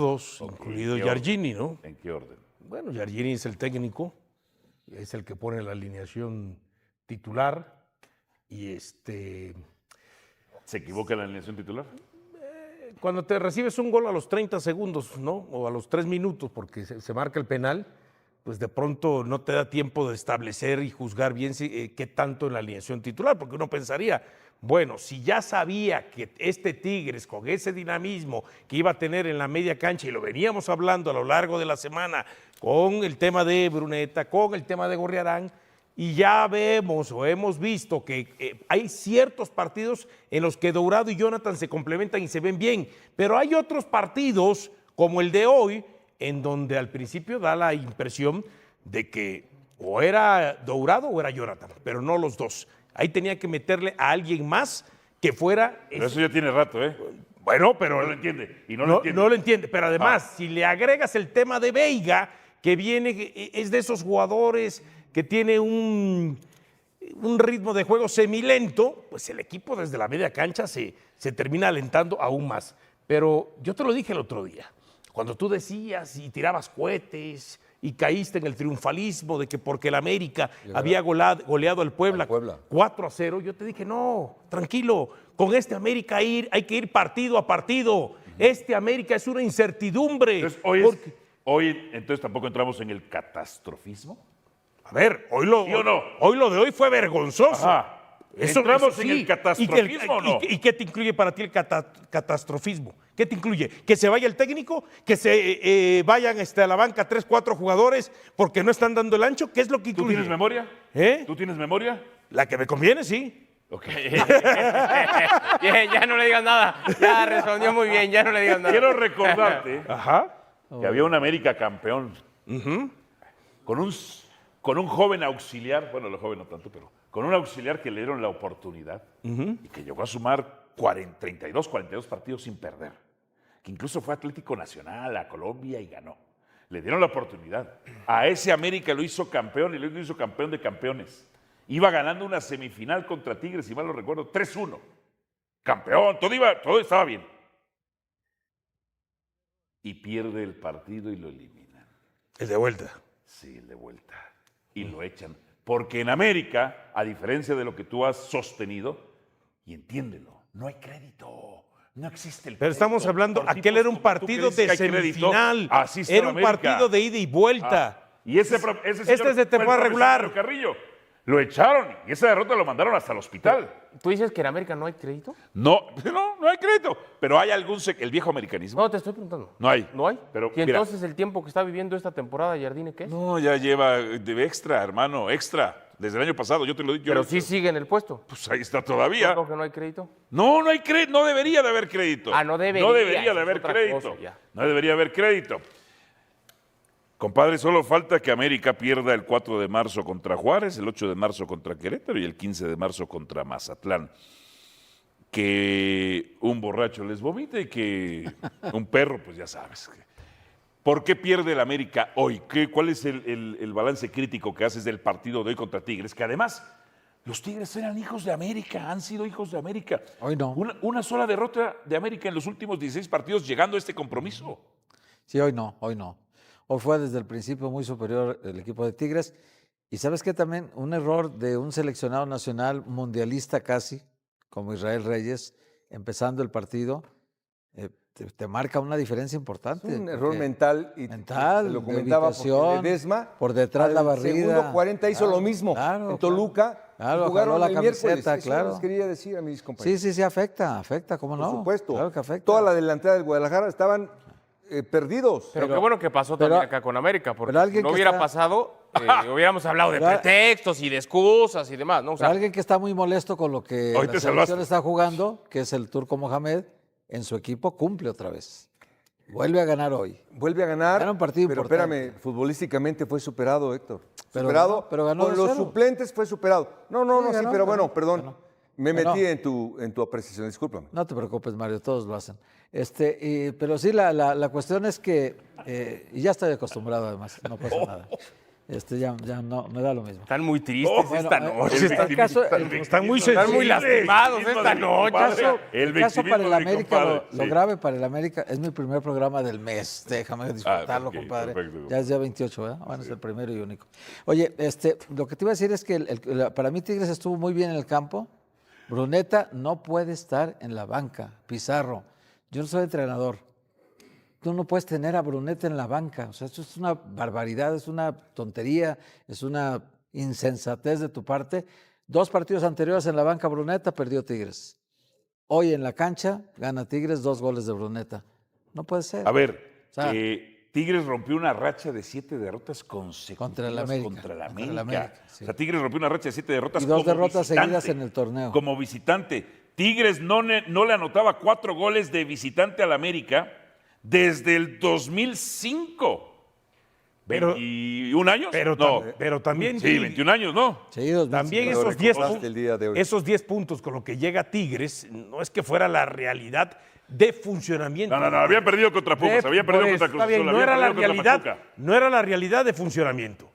todos, incluido Giardini, ¿no? ¿En qué orden? Bueno, Giardini es el técnico, es el que pone la alineación titular y ¿Se equivoca en la alineación titular? cuando te recibes un gol a los 30 segundos, ¿no? O a los 3 minutos, porque se marca el penal, pues de pronto no te da tiempo de establecer y juzgar bien qué tanto en la alineación titular, porque uno pensaría, bueno, si ya sabía que este Tigres con ese dinamismo que iba a tener en la media cancha, y lo veníamos hablando a lo largo de la semana con el tema de Bruneta, con el tema de Gorriarán, y ya vemos o hemos visto que hay ciertos partidos en los que Dourado y Jonathan se complementan y se ven bien, pero hay otros partidos como el de hoy en donde al principio da la impresión de que o era Dourado o era Jonathan, pero no los dos. Ahí tenía que meterle a alguien más que fuera... Pero eso ya tiene rato, ¿eh? Bueno, pero... No lo entiende. Y no lo entiende, pero además, si le agregas el tema de Veiga, que viene, es de esos jugadores que tiene un ritmo de juego semilento, pues el equipo desde la media cancha se termina alentando aún más. Pero yo te lo dije el otro día, cuando tú decías y tirabas cohetes y caíste en el triunfalismo de que porque el América había goleado al Puebla 4-0, yo te dije, no, tranquilo, con este América hay que ir partido a partido. Este América es una incertidumbre. Entonces, entonces tampoco entramos en el catastrofismo. A ver, hoy lo de hoy fue vergonzoso. Ajá. ¿Entramos en el catastrofismo o no? ¿Y qué te incluye para ti el catastrofismo? ¿Qué te incluye? ¿Que se vaya el técnico? ¿Que se vayan a la banca 3, 4 jugadores porque no están dando el ancho? ¿Qué es lo que incluye? ¿Tú tienes memoria? ¿Tú tienes memoria? La que me conviene, sí. Ok. Bien, ya no le digas nada. Ya respondió muy bien, ya no le digas nada. Quiero recordarte Ajá. que había un América campeón con un joven auxiliar, bueno, el joven no tanto, pero con un auxiliar que le dieron la oportunidad y que llegó a sumar 32, 42 partidos sin perder. Que incluso fue Atlético Nacional a Colombia y ganó. Le dieron la oportunidad. A ese América lo hizo campeón y lo hizo campeón de campeones. Iba ganando una semifinal contra Tigres, si mal no recuerdo, 3-1. Campeón, todo estaba bien. Y pierde el partido y lo eliminan. El de vuelta. Sí, el de vuelta. Y lo echan. Porque en América, a diferencia de lo que tú has sostenido, y entiéndelo, no hay crédito. No existe el crédito. Pero estamos hablando, aquel era un partido de semifinal. Así está era un América. partido de ida y vuelta. Y ese este es de temporada regular. Carrillo. Lo echaron y esa derrota lo mandaron hasta el hospital. ¿Tú dices que en América no hay crédito? No hay crédito. Pero hay el viejo americanismo. No, te estoy preguntando. No hay. ¿No hay? Pero, ¿Y entonces el tiempo que está viviendo esta temporada, Giardini, qué es? No, ya lleva de extra, hermano, extra. Desde el año pasado, yo te lo digo. Pero sí sigue en el puesto. Pues ahí está todavía. ¿Cómo que no hay crédito? No hay crédito. No debería de haber crédito. No debería. No debería de haber crédito. No debería haber crédito. Compadre, solo falta que América pierda el 4 de marzo contra Juárez, el 8 de marzo contra Querétaro y el 15 de marzo contra Mazatlán. Que un borracho les vomite y que un perro, pues ya sabes. ¿Por qué pierde el América hoy? ¿Cuál es el balance crítico que haces del partido de hoy contra Tigres? Que además, los Tigres eran hijos de América, han sido hijos de América. Hoy no. Una sola derrota de América en los últimos 16 partidos llegando a este compromiso. Sí, hoy no. Hoy fue desde el principio muy superior el equipo de Tigres. Y ¿sabes qué? También un error de un seleccionado nacional mundialista casi, como Israel Reyes, empezando el partido, te marca una diferencia importante. Es un error mental. Mental, lo comentaba ubicación, Ledesma. por detrás la barrida. Segundo 40 hizo lo mismo en Toluca. Claro, jugaron la el camiseta, miércoles. claro. Eso les quería decir a mis compañeros. Sí, afecta, ¿cómo no? Por supuesto. Claro que afecta. Toda la delantera del Guadalajara estaban perdidos. Pero qué bueno que pasó también acá con América, porque si no hubiera pasado, hubiéramos hablado de pretextos y de excusas y demás, ¿no? O sea, alguien que está muy molesto con lo que la selección está jugando, que es el Turco Mohamed, en su equipo cumple otra vez. Vuelve a ganar hoy. Vuelve a ganar. Era un partido pero importante. espérame, futbolísticamente fue superado, Héctor. Pero ganó con 2-0. los suplentes fue superado. Pero bueno, perdón. Ganó. Me metí en tu apreciación, discúlpame. No te preocupes, Mario, todos lo hacen. Pero sí, la cuestión es que, y ya estoy acostumbrado además, no pasa nada. ya no, me da lo mismo. Están muy tristes esta noche. Están muy Están muy lastimados esta noche. El caso para el América, lo grave para el América, es mi primer programa del mes. Déjame disfrutarlo, compadre. Perfecto. Ya es día 28, ¿verdad? Bueno, es el primero y único. Oye, lo que te iba a decir es que para mí Tigres estuvo muy bien en el campo. Bruneta no puede estar en la banca. Pizarro, yo no soy entrenador. Tú no puedes tener a Bruneta en la banca. O sea, eso es una barbaridad, es una tontería, es una insensatez de tu parte. 2 partidos anteriores en la banca Bruneta, perdió Tigres. Hoy en la cancha, gana Tigres, 2 goles de Bruneta. No puede ser. A ver, Tigres rompió una racha de 7 derrotas consecutivas contra el América. Sí. O sea, Tigres rompió una racha de 7 derrotas y 2 derrotas seguidas en el torneo. Como visitante. Tigres no le anotaba 4 goles de visitante al América desde el 2005. Pero, ¿21 años? Pero también... Sí, 21 años, ¿no? Sí, también esos 10 puntos con lo que llega Tigres, no es que fuera la realidad de funcionamiento. No, habían perdido contra Pumas, habían perdido contra Cruz Azul, no era la realidad de funcionamiento.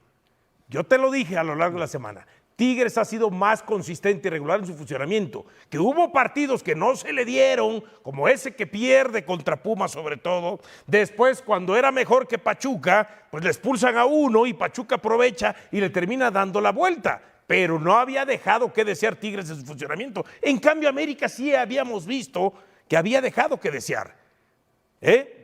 Yo te lo dije a lo largo de la semana. Tigres ha sido más consistente y regular en su funcionamiento. Que hubo partidos que no se le dieron, como ese que pierde contra Pumas sobre todo. Después, cuando era mejor que Pachuca, pues le expulsan a uno y Pachuca aprovecha y le termina dando la vuelta. Pero no había dejado que desear Tigres en su funcionamiento. En cambio, América sí habíamos visto que había dejado que desear.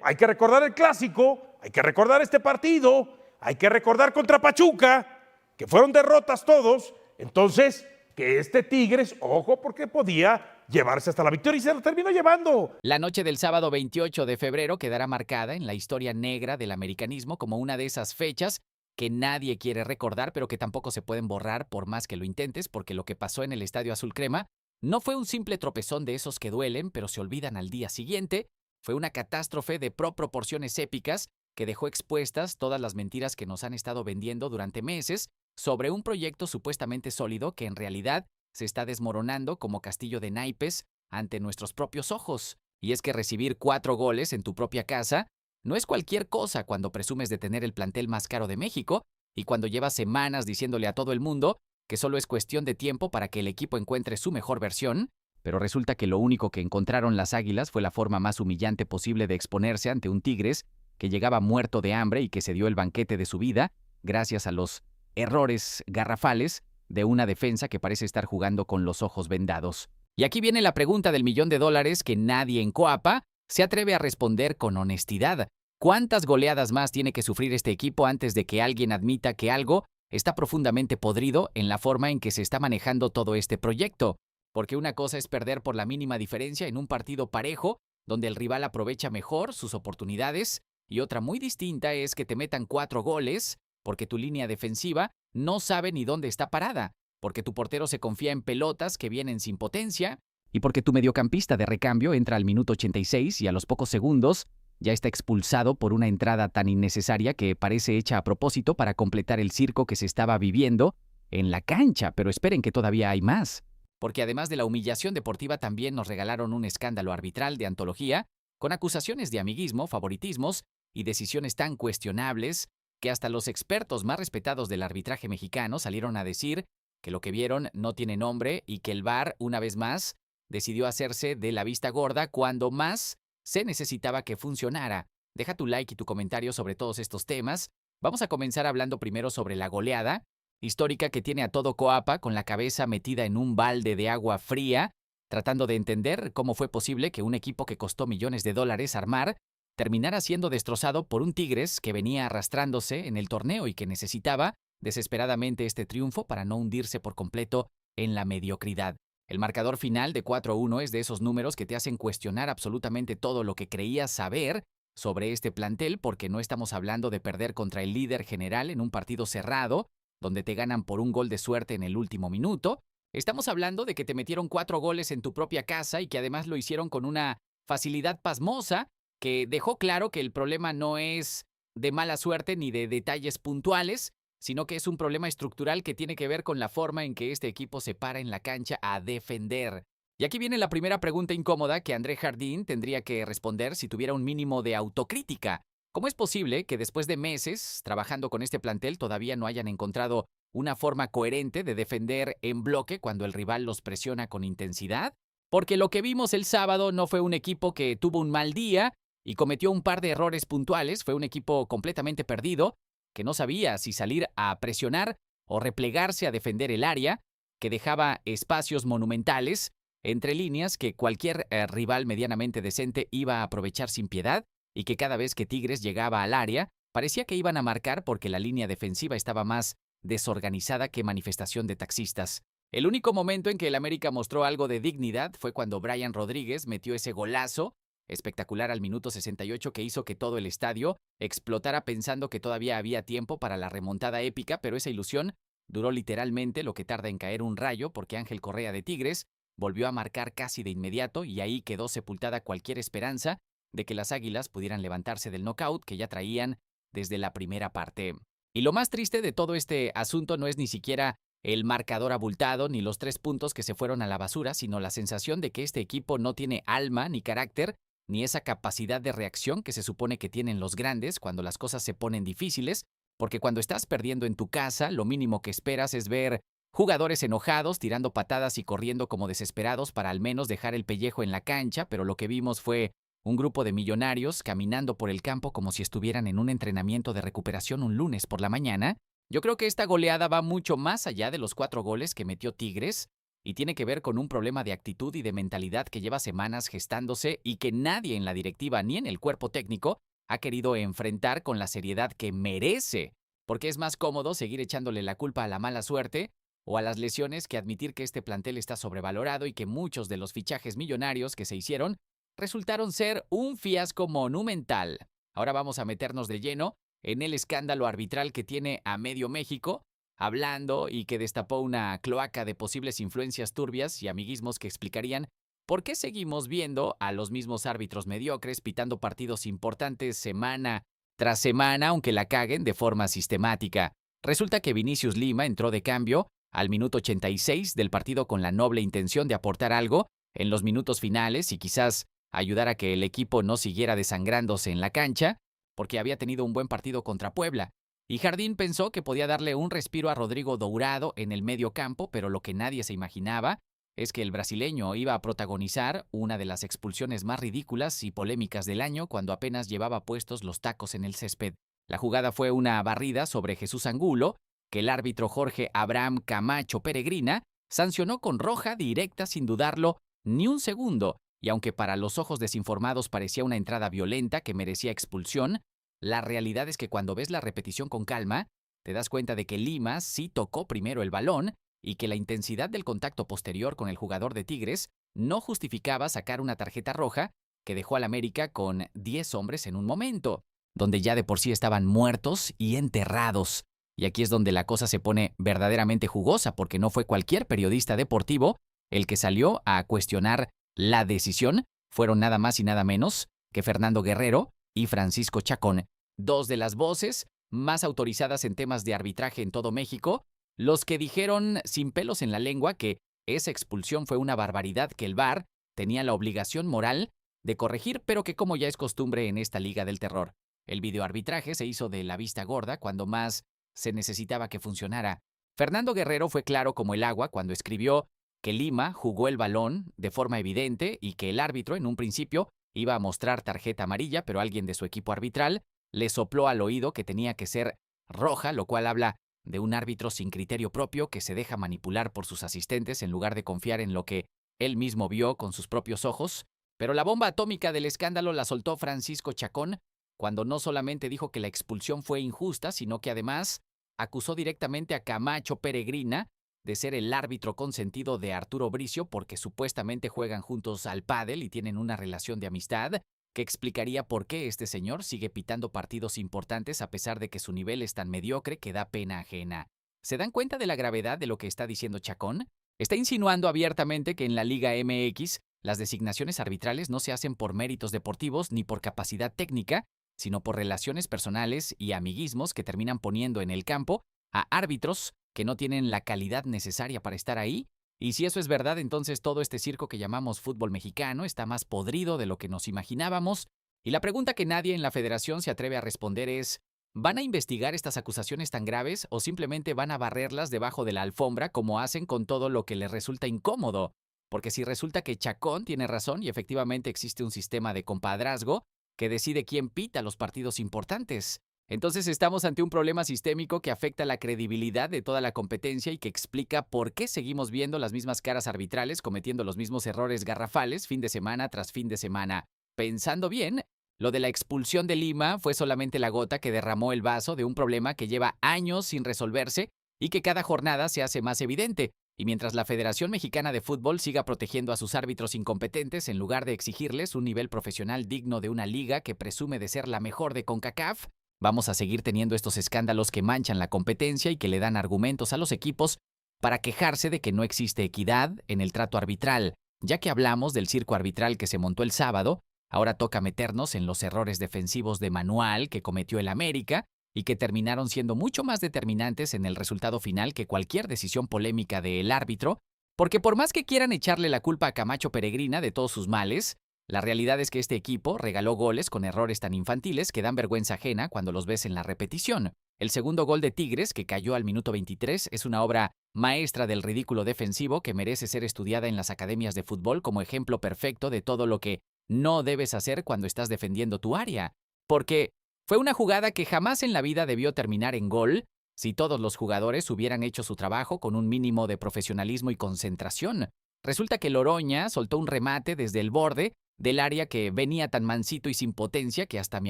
Hay que recordar el clásico, hay que recordar este partido, hay que recordar contra Pachuca, que fueron derrotas todos. Entonces, que este Tigres, ojo, porque podía llevarse hasta la victoria y se lo terminó llevando. La noche del sábado 28 de febrero quedará marcada en la historia negra del americanismo como una de esas fechas que nadie quiere recordar, pero que tampoco se pueden borrar por más que lo intentes, porque lo que pasó en el Estadio Azul Crema no fue un simple tropezón de esos que duelen, pero se olvidan al día siguiente. Fue una catástrofe de proporciones épicas que dejó expuestas todas las mentiras que nos han estado vendiendo durante meses sobre un proyecto supuestamente sólido que en realidad se está desmoronando como castillo de naipes ante nuestros propios ojos. Y es que recibir 4 goles en tu propia casa no es cualquier cosa cuando presumes de tener el plantel más caro de México y cuando llevas semanas diciéndole a todo el mundo que solo es cuestión de tiempo para que el equipo encuentre su mejor versión, pero resulta que lo único que encontraron las Águilas fue la forma más humillante posible de exponerse ante un Tigres que llegaba muerto de hambre y que se dio el banquete de su vida gracias a los errores garrafales de una defensa que parece estar jugando con los ojos vendados. Y aquí viene la pregunta del $1,000,000 que nadie en Coapa se atreve a responder con honestidad. ¿Cuántas goleadas más tiene que sufrir este equipo antes de que alguien admita que algo está profundamente podrido en la forma en que se está manejando todo este proyecto? Porque una cosa es perder por la mínima diferencia en un partido parejo, donde el rival aprovecha mejor sus oportunidades, y otra muy distinta es que te metan 4 goles porque tu línea defensiva no sabe ni dónde está parada, porque tu portero se confía en pelotas que vienen sin potencia, y porque tu mediocampista de recambio entra al minuto 86 y a los pocos segundos ya está expulsado por una entrada tan innecesaria que parece hecha a propósito para completar el circo que se estaba viviendo en la cancha. Pero esperen que todavía hay más. Porque además de la humillación deportiva también nos regalaron un escándalo arbitral de antología con acusaciones de amiguismo, favoritismos y decisiones tan cuestionables que hasta los expertos más respetados del arbitraje mexicano salieron a decir que lo que vieron no tiene nombre y que el VAR, una vez más, decidió hacerse de la vista gorda cuando más se necesitaba que funcionara. Deja tu like y tu comentario sobre todos estos temas. Vamos a comenzar hablando primero sobre la goleada histórica que tiene a todo Coapa con la cabeza metida en un balde de agua fría, tratando de entender cómo fue posible que un equipo que costó millones de dólares armar terminara siendo destrozado por un Tigres que venía arrastrándose en el torneo y que necesitaba desesperadamente este triunfo para no hundirse por completo en la mediocridad. El marcador final de 4-1 es de esos números que te hacen cuestionar absolutamente todo lo que creías saber sobre este plantel, porque no estamos hablando de perder contra el líder general en un partido cerrado, donde te ganan por un gol de suerte en el último minuto. Estamos hablando de que te metieron 4 goles en tu propia casa y que además lo hicieron con una facilidad pasmosa que dejó claro que el problema no es de mala suerte ni de detalles puntuales, sino que es un problema estructural que tiene que ver con la forma en que este equipo se para en la cancha a defender. Y aquí viene la primera pregunta incómoda que André Jardín tendría que responder si tuviera un mínimo de autocrítica. ¿Cómo es posible que después de meses trabajando con este plantel todavía no hayan encontrado una forma coherente de defender en bloque cuando el rival los presiona con intensidad? Porque lo que vimos el sábado no fue un equipo que tuvo un mal día y cometió un par de errores puntuales, fue un equipo completamente perdido, que no sabía si salir a presionar o replegarse a defender el área, que dejaba espacios monumentales entre líneas que cualquier rival medianamente decente iba a aprovechar sin piedad, y que cada vez que Tigres llegaba al área, parecía que iban a marcar porque la línea defensiva estaba más desorganizada que manifestación de taxistas. El único momento en que el América mostró algo de dignidad fue cuando Brian Rodríguez metió ese golazo espectacular al minuto 68 que hizo que todo el estadio explotara pensando que todavía había tiempo para la remontada épica, pero esa ilusión duró literalmente lo que tarda en caer un rayo, porque Ángel Correa de Tigres volvió a marcar casi de inmediato y ahí quedó sepultada cualquier esperanza de que las Águilas pudieran levantarse del knockout que ya traían desde la primera parte. Y lo más triste de todo este asunto no es ni siquiera el marcador abultado ni los 3 puntos que se fueron a la basura, sino la sensación de que este equipo no tiene alma ni carácter, ni esa capacidad de reacción que se supone que tienen los grandes cuando las cosas se ponen difíciles, porque cuando estás perdiendo en tu casa, lo mínimo que esperas es ver jugadores enojados, tirando patadas y corriendo como desesperados para al menos dejar el pellejo en la cancha, pero lo que vimos fue un grupo de millonarios caminando por el campo como si estuvieran en un entrenamiento de recuperación un lunes por la mañana. Yo creo que esta goleada va mucho más allá de los 4 goles que metió Tigres y tiene que ver con un problema de actitud y de mentalidad que lleva semanas gestándose y que nadie en la directiva ni en el cuerpo técnico ha querido enfrentar con la seriedad que merece, porque es más cómodo seguir echándole la culpa a la mala suerte o a las lesiones que admitir que este plantel está sobrevalorado y que muchos de los fichajes millonarios que se hicieron resultaron ser un fiasco monumental. Ahora vamos a meternos de lleno en el escándalo arbitral que tiene a medio México hablando y que destapó una cloaca de posibles influencias turbias y amiguismos que explicarían por qué seguimos viendo a los mismos árbitros mediocres pitando partidos importantes semana tras semana, aunque la caguen de forma sistemática. Resulta que Vinicius Lima entró de cambio al minuto 86 del partido con la noble intención de aportar algo en los minutos finales y quizás ayudar a que el equipo no siguiera desangrándose en la cancha, porque había tenido un buen partido contra Puebla. Y Jardín pensó que podía darle un respiro a Rodrigo Dourado en el medio campo, pero lo que nadie se imaginaba es que el brasileño iba a protagonizar una de las expulsiones más ridículas y polémicas del año cuando apenas llevaba puestos los tacos en el césped. La jugada fue una barrida sobre Jesús Angulo, que el árbitro Jorge Abraham Camacho Peregrina sancionó con roja directa sin dudarlo ni un segundo, y aunque para los ojos desinformados parecía una entrada violenta que merecía expulsión, la realidad es que cuando ves la repetición con calma, te das cuenta de que Lima sí tocó primero el balón y que la intensidad del contacto posterior con el jugador de Tigres no justificaba sacar una tarjeta roja que dejó al América con 10 hombres en un momento, donde ya de por sí estaban muertos y enterrados. Y aquí es donde la cosa se pone verdaderamente jugosa, porque no fue cualquier periodista deportivo el que salió a cuestionar la decisión, fueron nada más y nada menos que Fernando Guerrero y Francisco Chacón, 2 de las voces más autorizadas en temas de arbitraje en todo México, los que dijeron sin pelos en la lengua que esa expulsión fue una barbaridad que el VAR tenía la obligación moral de corregir, pero que como ya es costumbre en esta liga del terror, el videoarbitraje se hizo de la vista gorda cuando más se necesitaba que funcionara. Fernando Guerrero fue claro como el agua cuando escribió que Lima jugó el balón de forma evidente y que el árbitro en un principio iba a mostrar tarjeta amarilla, pero alguien de su equipo arbitral le sopló al oído que tenía que ser roja, lo cual habla de un árbitro sin criterio propio que se deja manipular por sus asistentes en lugar de confiar en lo que él mismo vio con sus propios ojos. Pero la bomba atómica del escándalo la soltó Francisco Chacón cuando no solamente dijo que la expulsión fue injusta, sino que además acusó directamente a Camacho Peregrina de ser el árbitro consentido de Arturo Bricio porque supuestamente juegan juntos al pádel y tienen una relación de amistad, que explicaría por qué este señor sigue pitando partidos importantes a pesar de que su nivel es tan mediocre que da pena ajena. ¿Se dan cuenta de la gravedad de lo que está diciendo Chacón? Está insinuando abiertamente que en la Liga MX las designaciones arbitrales no se hacen por méritos deportivos ni por capacidad técnica, sino por relaciones personales y amiguismos que terminan poniendo en el campo a árbitros que no tienen la calidad necesaria para estar ahí. Y si eso es verdad, entonces todo este circo que llamamos fútbol mexicano está más podrido de lo que nos imaginábamos, Y la pregunta que nadie en la federación se atreve a responder es, ¿van a investigar estas acusaciones tan graves o simplemente van a barrerlas debajo de la alfombra como hacen con todo lo que les resulta incómodo? Porque si resulta que Chacón tiene razón y efectivamente existe un sistema de compadrazgo que decide quién pita los partidos importantes, entonces estamos ante un problema sistémico que afecta la credibilidad de toda la competencia y que explica por qué seguimos viendo las mismas caras arbitrales cometiendo los mismos errores garrafales fin de semana tras fin de semana. Pensando bien, lo de la expulsión de Lima fue solamente la gota que derramó el vaso de un problema que lleva años sin resolverse y que cada jornada se hace más evidente. Y mientras la Federación Mexicana de Fútbol siga protegiendo a sus árbitros incompetentes en lugar de exigirles un nivel profesional digno de una liga que presume de ser la mejor de CONCACAF, vamos a seguir teniendo estos escándalos que manchan la competencia y que le dan argumentos a los equipos para quejarse de que no existe equidad en el trato arbitral. Ya que hablamos del circo arbitral que se montó el sábado, ahora toca meternos en los errores defensivos de manual que cometió el América y que terminaron siendo mucho más determinantes en el resultado final que cualquier decisión polémica del árbitro, porque por más que quieran echarle la culpa a Camacho Peregrina de todos sus males, la realidad es que este equipo regaló goles con errores tan infantiles que dan vergüenza ajena cuando los ves en la repetición. El segundo gol de Tigres, que cayó al minuto 23, es una obra maestra del ridículo defensivo que merece ser estudiada en las academias de fútbol como ejemplo perfecto de todo lo que no debes hacer cuando estás defendiendo tu área. Porque fue una jugada que jamás en la vida debió terminar en gol si todos los jugadores hubieran hecho su trabajo con un mínimo de profesionalismo y concentración. Resulta que Loroña soltó un remate desde el borde del área que venía tan mansito y sin potencia que hasta mi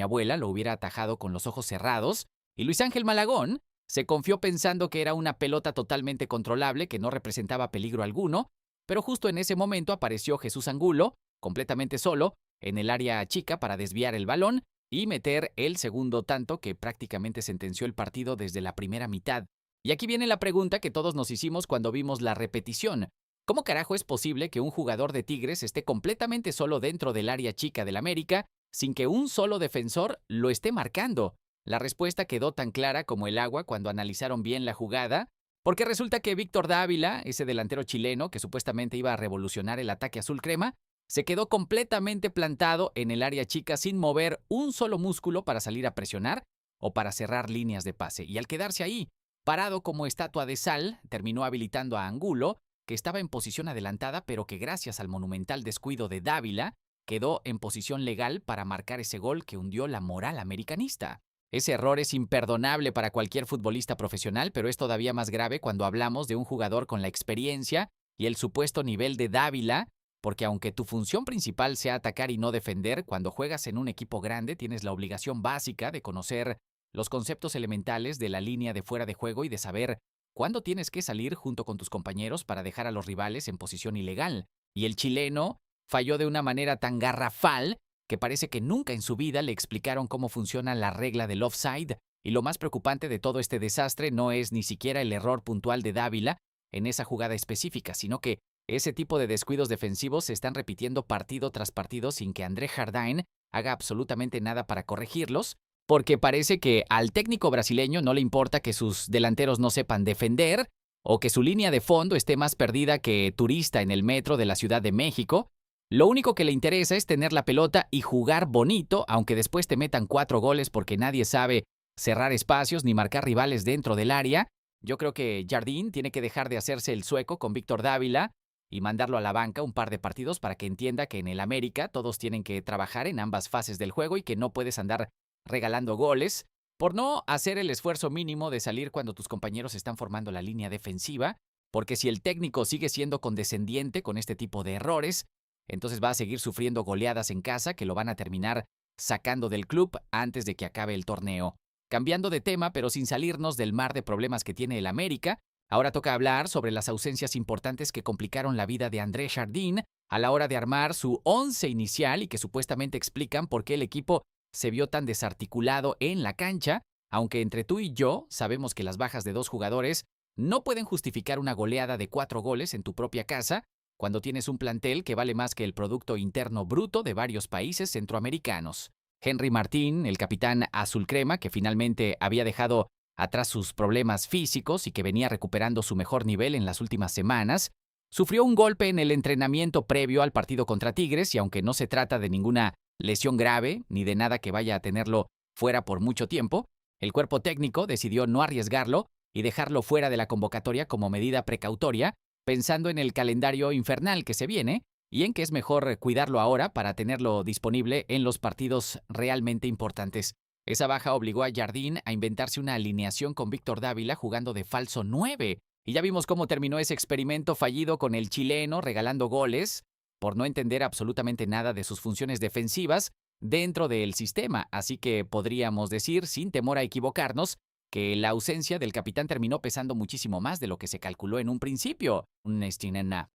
abuela lo hubiera atajado con los ojos cerrados, y Luis Ángel Malagón se confió pensando que era una pelota totalmente controlable que no representaba peligro alguno, pero justo en ese momento apareció Jesús Angulo, completamente solo, en el área chica para desviar el balón y meter el segundo tanto que prácticamente sentenció el partido desde la primera mitad. Y aquí viene la pregunta que todos nos hicimos cuando vimos la repetición. ¿Cómo carajo es posible que un jugador de Tigres esté completamente solo dentro del área chica del América sin que un solo defensor lo esté marcando? La respuesta quedó tan clara como el agua cuando analizaron bien la jugada, porque resulta que Víctor Dávila, ese delantero chileno que supuestamente iba a revolucionar el ataque azul crema, se quedó completamente plantado en el área chica sin mover un solo músculo para salir a presionar o para cerrar líneas de pase. Y al quedarse ahí, parado como estatua de sal, terminó habilitando a Angulo, que estaba en posición adelantada, pero que gracias al monumental descuido de Dávila, quedó en posición legal para marcar ese gol que hundió la moral americanista. Ese error es imperdonable para cualquier futbolista profesional, pero es todavía más grave cuando hablamos de un jugador con la experiencia y el supuesto nivel de Dávila, porque aunque tu función principal sea atacar y no defender, cuando juegas en un equipo grande tienes la obligación básica de conocer los conceptos elementales de la línea de fuera de juego y de saber cuándo tienes que salir junto con tus compañeros para dejar a los rivales en posición ilegal. Y el chileno falló de una manera tan garrafal que parece que nunca en su vida le explicaron cómo funciona la regla del offside. Y lo más preocupante de todo este desastre no es ni siquiera el error puntual de Dávila en esa jugada específica, sino que ese tipo de descuidos defensivos se están repitiendo partido tras partido sin que André Jardine haga absolutamente nada para corregirlos, porque parece que al técnico brasileño no le importa que sus delanteros no sepan defender o que su línea de fondo esté más perdida que turista en el metro de la Ciudad de México. Lo único que le interesa es tener la pelota y jugar bonito, aunque después te metan 4 goles porque nadie sabe cerrar espacios ni marcar rivales dentro del área. Yo creo que Jardín tiene que dejar de hacerse el sueco con Víctor Dávila y mandarlo a la banca un par de partidos para que entienda que en el América todos tienen que trabajar en ambas fases del juego y que no puedes andar regalando goles por no hacer el esfuerzo mínimo de salir cuando tus compañeros están formando la línea defensiva, porque si el técnico sigue siendo condescendiente con este tipo de errores, entonces va a seguir sufriendo goleadas en casa que lo van a terminar sacando del club antes de que acabe el torneo. Cambiando de tema, pero sin salirnos del mar de problemas que tiene el América, ahora toca hablar sobre las ausencias importantes que complicaron la vida de André Jardine a la hora de armar su 11 inicial y que supuestamente explican por qué el equipo se vio tan desarticulado en la cancha, aunque entre tú y yo sabemos que las bajas de 2 jugadores no pueden justificar una goleada de 4 goles en tu propia casa cuando tienes un plantel que vale más que el Producto Interno Bruto de varios países centroamericanos. Henry Martín, el capitán azul crema, que finalmente había dejado atrás sus problemas físicos y que venía recuperando su mejor nivel en las últimas semanas, sufrió un golpe en el entrenamiento previo al partido contra Tigres y aunque no se trata de ninguna lesión grave ni de nada que vaya a tenerlo fuera por mucho tiempo, el cuerpo técnico decidió no arriesgarlo y dejarlo fuera de la convocatoria como medida precautoria, pensando en el calendario infernal que se viene y en que es mejor cuidarlo ahora para tenerlo disponible en los partidos realmente importantes. Esa baja obligó a Jardín a inventarse una alineación con Víctor Dávila jugando de falso 9. Y ya vimos cómo terminó ese experimento fallido con el chileno regalando goles por no entender absolutamente nada de sus funciones defensivas dentro del sistema. Así que podríamos decir, sin temor a equivocarnos, que la ausencia del capitán terminó pesando muchísimo más de lo que se calculó en un principio.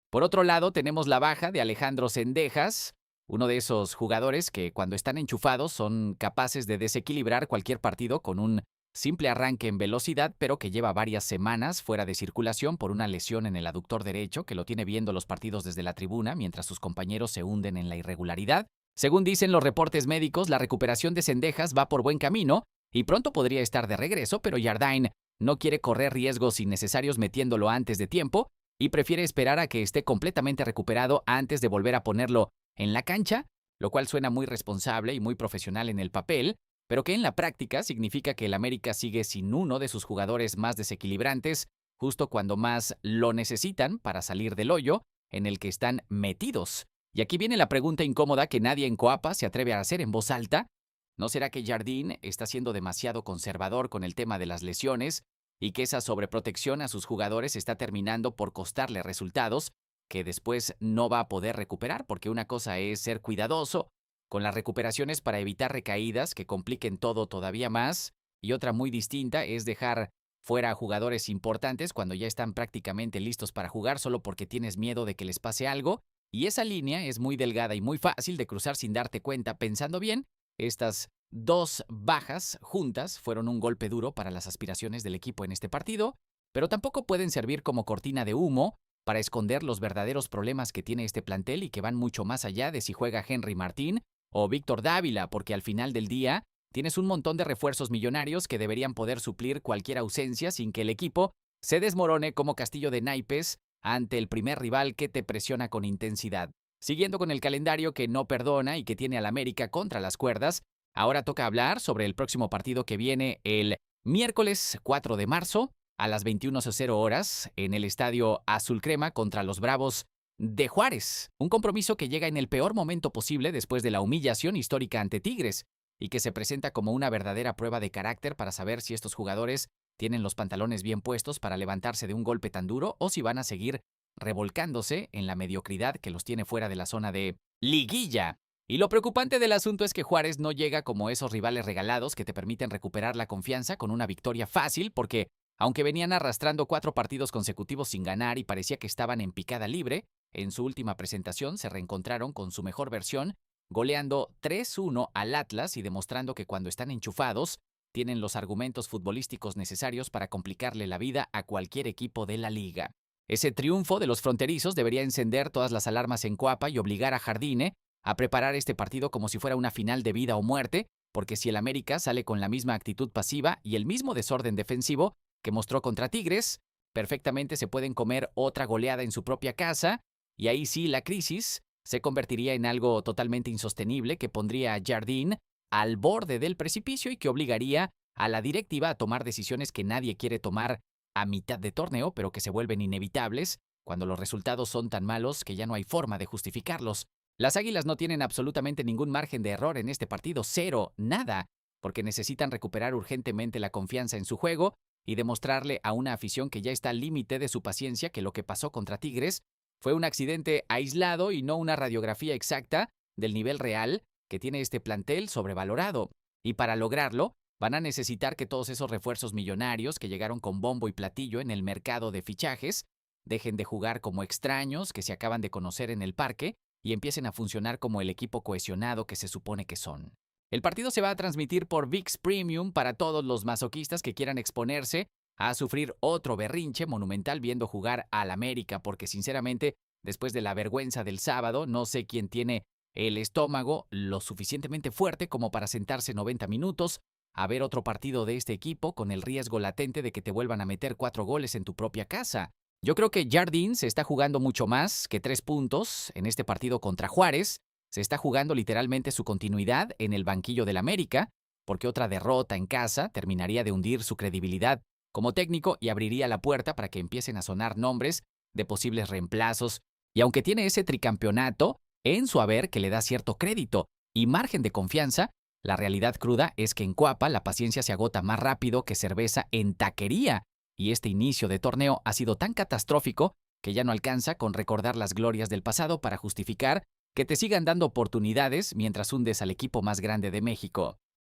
Por otro lado, tenemos la baja de Alejandro Zendejas, uno de esos jugadores que cuando están enchufados son capaces de desequilibrar cualquier partido con un simple arranque en velocidad, pero que lleva varias semanas fuera de circulación por una lesión en el aductor derecho que lo tiene viendo los partidos desde la tribuna mientras sus compañeros se hunden en la irregularidad. Según dicen los reportes médicos, la recuperación de Zendejas va por buen camino y pronto podría estar de regreso, pero Jardín no quiere correr riesgos innecesarios metiéndolo antes de tiempo y prefiere esperar a que esté completamente recuperado antes de volver a ponerlo en la cancha, lo cual suena muy responsable y muy profesional en el papel, pero que en la práctica significa que el América sigue sin uno de sus jugadores más desequilibrantes justo cuando más lo necesitan para salir del hoyo en el que están metidos. Y aquí viene la pregunta incómoda que nadie en Coapa se atreve a hacer en voz alta. ¿No será que Jardín está siendo demasiado conservador con el tema de las lesiones y que esa sobreprotección a sus jugadores está terminando por costarle resultados que después no va a poder recuperar? Porque una cosa es ser cuidadoso con las recuperaciones para evitar recaídas que compliquen todo todavía más, y otra muy distinta es dejar fuera a jugadores importantes cuando ya están prácticamente listos para jugar solo porque tienes miedo de que les pase algo, y esa línea es muy delgada y muy fácil de cruzar sin darte cuenta. Pensando bien, estas dos bajas juntas fueron un golpe duro para las aspiraciones del equipo en este partido, pero tampoco pueden servir como cortina de humo para esconder los verdaderos problemas que tiene este plantel y que van mucho más allá de si juega Henry Martín o Víctor Dávila, porque al final del día tienes un montón de refuerzos millonarios que deberían poder suplir cualquier ausencia sin que el equipo se desmorone como castillo de naipes ante el primer rival que te presiona con intensidad. Siguiendo con el calendario que no perdona y que tiene al América contra las cuerdas, ahora toca hablar sobre el próximo partido que viene el miércoles 4 de marzo a las 21:00 horas en el Estadio Azul Crema contra los Bravos de Juárez. Un compromiso que llega en el peor momento posible después de la humillación histórica ante Tigres y que se presenta como una verdadera prueba de carácter para saber si estos jugadores tienen los pantalones bien puestos para levantarse de un golpe tan duro o si van a seguir revolcándose en la mediocridad que los tiene fuera de la zona de liguilla. Y lo preocupante del asunto es que Juárez no llega como esos rivales regalados que te permiten recuperar la confianza con una victoria fácil, porque aunque venían arrastrando 4 partidos consecutivos sin ganar y parecía que estaban en picada libre, en su última presentación se reencontraron con su mejor versión, goleando 3-1 al Atlas y demostrando que cuando están enchufados, tienen los argumentos futbolísticos necesarios para complicarle la vida a cualquier equipo de la liga. Ese triunfo de los fronterizos debería encender todas las alarmas en Coapa y obligar a Jardine a preparar este partido como si fuera una final de vida o muerte, porque si el América sale con la misma actitud pasiva y el mismo desorden defensivo que mostró contra Tigres, perfectamente se pueden comer otra goleada en su propia casa, y ahí sí la crisis se convertiría en algo totalmente insostenible que pondría a Jardín al borde del precipicio y que obligaría a la directiva a tomar decisiones que nadie quiere tomar a mitad de torneo, pero que se vuelven inevitables cuando los resultados son tan malos que ya no hay forma de justificarlos. Las Águilas no tienen absolutamente ningún margen de error en este partido, cero, nada, porque necesitan recuperar urgentemente la confianza en su juego y demostrarle a una afición que ya está al límite de su paciencia que lo que pasó contra Tigres fue un accidente aislado y no una radiografía exacta del nivel real que tiene este plantel sobrevalorado. Y para lograrlo, van a necesitar que todos esos refuerzos millonarios que llegaron con bombo y platillo en el mercado de fichajes dejen de jugar como extraños que se acaban de conocer en el parque y empiecen a funcionar como el equipo cohesionado que se supone que son. El partido se va a transmitir por ViX Premium para todos los masoquistas que quieran exponerse a sufrir otro berrinche monumental viendo jugar al América, porque sinceramente, después de la vergüenza del sábado, no sé quién tiene el estómago lo suficientemente fuerte como para sentarse 90 minutos a ver otro partido de este equipo con el riesgo latente de que te vuelvan a meter 4 goles en tu propia casa. Yo creo que Jardín se está jugando mucho más que 3 puntos en este partido contra Juárez, se está jugando literalmente su continuidad en el banquillo del América, porque otra derrota en casa terminaría de hundir su credibilidad como técnico y abriría la puerta para que empiecen a sonar nombres de posibles reemplazos. Y aunque tiene ese tricampeonato en su haber que le da cierto crédito y margen de confianza, la realidad cruda es que en Cuapa la paciencia se agota más rápido que cerveza en taquería, y este inicio de torneo ha sido tan catastrófico que ya no alcanza con recordar las glorias del pasado para justificar que te sigan dando oportunidades mientras hundes al equipo más grande de México.